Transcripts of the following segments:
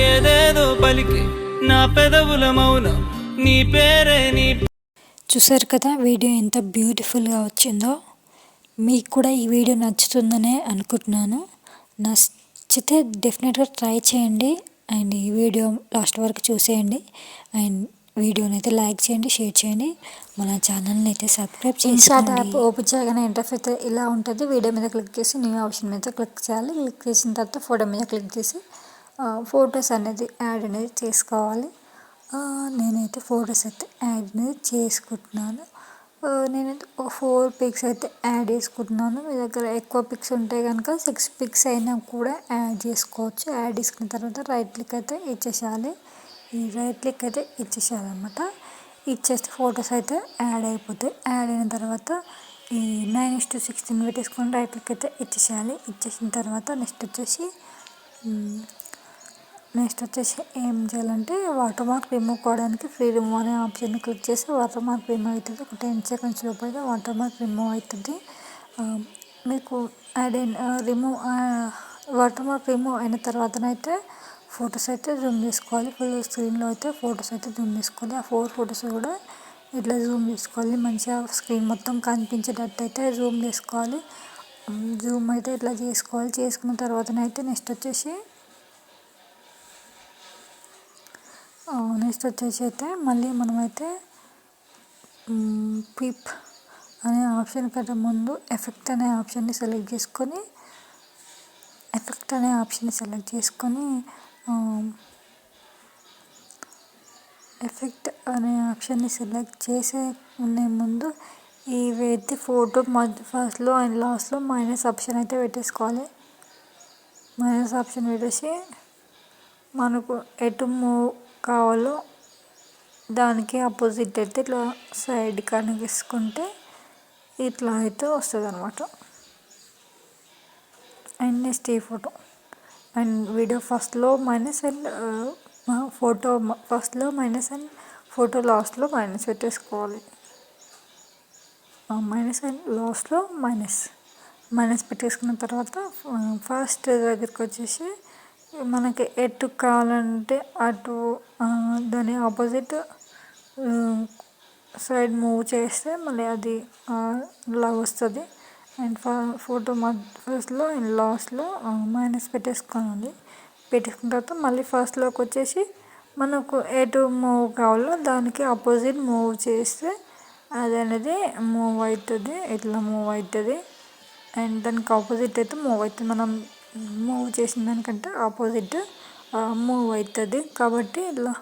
ఏదేదో పలికి నా పెదవుల మౌనం నీ పేరే నీ. చూసారు కదా వీడియో ఎంత బ్యూటిఫుల్గా వచ్చిందో. మీకు కూడా ఈ వీడియో నచ్చుతుందనే అనుకుంటున్నాను. నచ్చితే డెఫినెట్గా ట్రై చేయండి అండ్ ఈ వీడియో లాస్ట్ వరకు చూసేయండి అండ్ వీడియోని అయితే లైక్ చేయండి, షేర్ చేయండి, మన ఛానల్ని అయితే సబ్స్క్రైబ్ చేయండి. ఇన్స్టాట్ యాప్ ఓపెన్ చేయగానే ఇంటర్ఫేస్ అయితే ఇలా ఉంటుంది. వీడియో మీద క్లిక్ చేసి న్యూ ఆప్షన్ మీద క్లిక్ చేయాలి. క్లిక్ చేసిన తర్వాత ఫోటో మీద క్లిక్ చేసి ఫొటోస్ అనేది యాడ్ అనేది చేసుకోవాలి. నేనైతే ఫొటోస్ అయితే యాడ్ అనేది చేసుకుంటున్నాను. నేనైతే 4 పిక్స్ అయితే యాడ్ చేసుకుంటున్నాను. మీ దగ్గర ఎక్కువ పిక్స్ ఉంటే కనుక 6 పిక్స్ అయినా కూడా యాడ్ చేసుకోవచ్చు. యాడ్ చేసుకున్న తర్వాత రైట్ క్లిక్ అయితే ఇచ్చేసేయాలి. ఈ రైట్ క్లిక్ అయితే ఇచ్చేసేయాలన్నమాట. ఇచ్చేస్తే ఫొటోస్ అయితే యాడ్ అయిపోతాయి. యాడ్ అయిన తర్వాత ఈ 9:16 పెట్టేసుకొని రైట్ క్లిక్ అయితే ఇచ్చేసేయాలి. ఇచ్చేసిన తర్వాత నెక్స్ట్ వచ్చేసి ఏం చేయాలంటే వాటర్ మార్క్ రిమూవ్ కావడానికి ఫ్రీ రిమూవ్ అనే ఆప్షన్ క్లిక్ చేసి వాటర్ మార్క్ రిమూవ్ అవుతుంది. ఒక 10 సెకండ్స్ లోపు అయితే వాటర్ మార్క్ రిమూవ్ అవుతుంది. మీకు వాటర్ మార్క్ రిమూవ్ అయిన తర్వాతనైతే ఫొటోస్ అయితే జూమ్ చేసుకోవాలి. ఫుల్ స్క్రీన్లో అయితే ఫొటోస్ అయితే జూమ్ చేసుకోవాలి. ఆ 4 ఫొటోస్ కూడా ఇట్లా జూమ్ చేసుకోవాలి. మంచిగా స్క్రీన్ మొత్తం కనిపించేటట్టు అయితే జూమ్ చేసుకోవాలి. జూమ్ అయితే ఇట్లా చేసుకోవాలి. చేసుకున్న తర్వాతనైతే నెక్స్ట్ వచ్చేసి అయితే మళ్ళీ మనమైతే పిప్ అనే ఆప్షన్ కంటే ముందు ఎఫెక్ట్ అనే ఆప్షన్ని సెలెక్ట్ చేసుకొని ఎఫెక్ట్ అనే ఆప్షన్ని సెలెక్ట్ చేసే ముందు ఇవైతే ఫోటో ఫస్ట్లో అండ్ లాస్ట్లో మైనస్ ఆప్షన్ అయితే పెట్టేసుకోవాలి. మైనస్ ఆప్షన్ పెట్టేసి మనకు ఎటు మూవ్ కావాలో దానికి ఆపోజిట్ అయితే ఇట్లా సైడ్ కనిపిసుకుంటే ఇట్లా అయితే వస్తుంది అన్నమాట. అండ్ నెక్స్ట్ ఈ ఫోటో అండ్ వీడియో ఫస్ట్లో మైనస్ అండ్ ఫోటో ఫస్ట్లో మైనస్ అండ్ ఫోటో లాస్ట్లో మైనస్ పెట్టేసుకోవాలి. మైనస్ అండ్ లాస్ట్లో మైనస్ పెట్టేసుకున్న తర్వాత ఫస్ట్ దగ్గరికి వచ్చేసి మనకి ఎటు కావాలంటే అటు దాని ఆపోజిట్ సైడ్ మూవ్ చేస్తే మళ్ళీ అది ఇలా వస్తుంది. అండ్ ఫోటో ఫస్ట్లో అండ్ లాస్ట్లో మైనస్ పెట్టేసుకోవాలి. పెట్టేసుకున్న తర్వాత మళ్ళీ ఫస్ట్లోకి వచ్చేసి మనకు ఎటు మూవ్ కావాలో దానికి ఆపోజిట్ మూవ్ చేస్తే అది అనేది మూవ్ అవుతుంది. ఇట్లా మూవ్ అవుతుంది అండ్ దానికి ఆపోజిట్ అయితే మూవ్ అవుతుంది. మనం మూవ్ చేసిన దానికంటే ఆపోజిట్ మూవ్ అవుతుంది. కాబట్టి ఇలా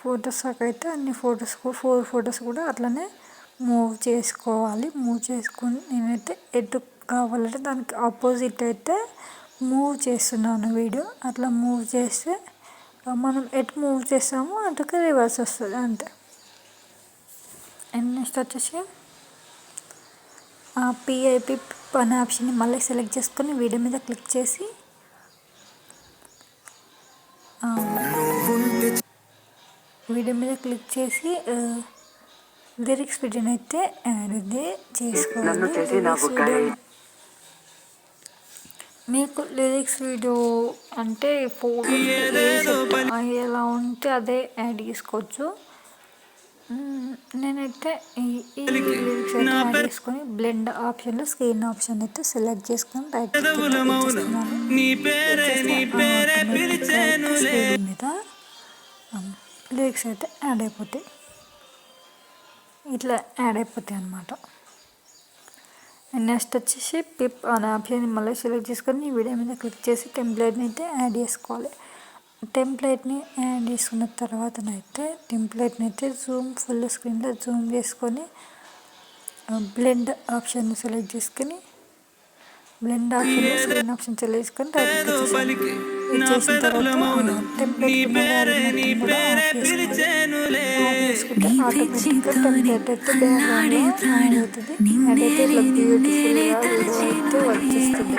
ఫొటోస్ అయితే అన్ని 4 ఫొటోస్ కూడా అట్లనే మూవ్ చేసుకోవాలి. మూవ్ చేసుకొని నేనైతే ఎటు కావాలంటే దానికి ఆపోజిట్ అయితే మూవ్ చేస్తున్నాను వీడియో. అట్లా మూవ్ చేస్తే మనం ఎటు మూవ్ చేస్తామో అటుకి రివర్స్ వస్తుంది అంతే. అండ్ నెక్స్ట్ వచ్చేసి పిఐపి అనే ఆప్షన్ని మళ్ళీ సెలెక్ట్ చేసుకొని వీడియో మీద క్లిక్ చేసి లిరిక్స్ వీడియోని అయితే యాడ్ చేసుకోవాలి. మీకు లిరిక్స్ వీడియో అంటే ఫోటో ఎలా ఉంటే అదే యాడ్ చేసుకోవచ్చు. నేనైతే ఈ లిరిక్స్ అయితే యాడ్ చేసుకొని బ్లెండ్ ఆప్షన్లో స్క్రీన్ ఆప్షన్ అయితే సెలెక్ట్ చేసుకొని రైట్ మీద లిరిక్స్ అయితే యాడ్ అయిపోతాయి. ఇట్లా యాడ్ అయిపోతాయి అన్నమాట. నెక్స్ట్ వచ్చేసి పిప్ అనే ఆప్షన్ మళ్ళీ సెలెక్ట్ చేసుకొని వీడియో మీద క్లిక్ చేసి టెంప్లెట్ని అయితే యాడ్ చేసుకోవాలి. టెంప్లెట్ని యాడ్ చేసుకున్న తర్వాతనైతే టెంప్లెట్ని అయితే ఫుల్ స్క్రీన్లో జూమ్ చేసుకొని బ్లెండ్ ఆప్షన్ సెలెక్ట్ చేసుకొని స్క్రీన్ ఆప్షన్ సెలెక్ట్ చేసుకొని ఇచ్చేసిన తర్వాత టెంప్లెట్ ఆటోమేటిక్గా టెంప్లెట్ అయితే బ్యాక్గ్రౌండ్లో యాడ్ అవుతుంది. యాడ్ అయితే ఇట్లా బ్యూటిఫుల్గా వీడియో అయితే వచ్చేస్తుంది.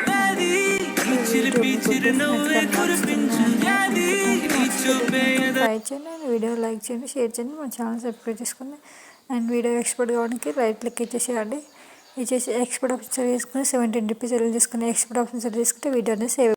ట్రై చేయండి. వీడియో లైక్ చేయండి, షేర్ చేయండి, మా ఛానల్ సబ్స్క్రైబ్ చేసుకోండి. అండ్ వీడియో ఎక్స్పోర్ట్ కావడానికి రైట్ క్లిక్ ఇచ్చేసేయండి. ఇచ్చేసి ఎక్స్పోర్ట్ ఆప్షన్ సెలెక్ట్ చేసుకుని 17 రూపీస్ సెలెక్ట్ చేసుకుని ఎక్స్పోర్ట్ ఆప్షన్ సెలెక్ట్ చేసుకుంటే వీడియో అనేది సేవ్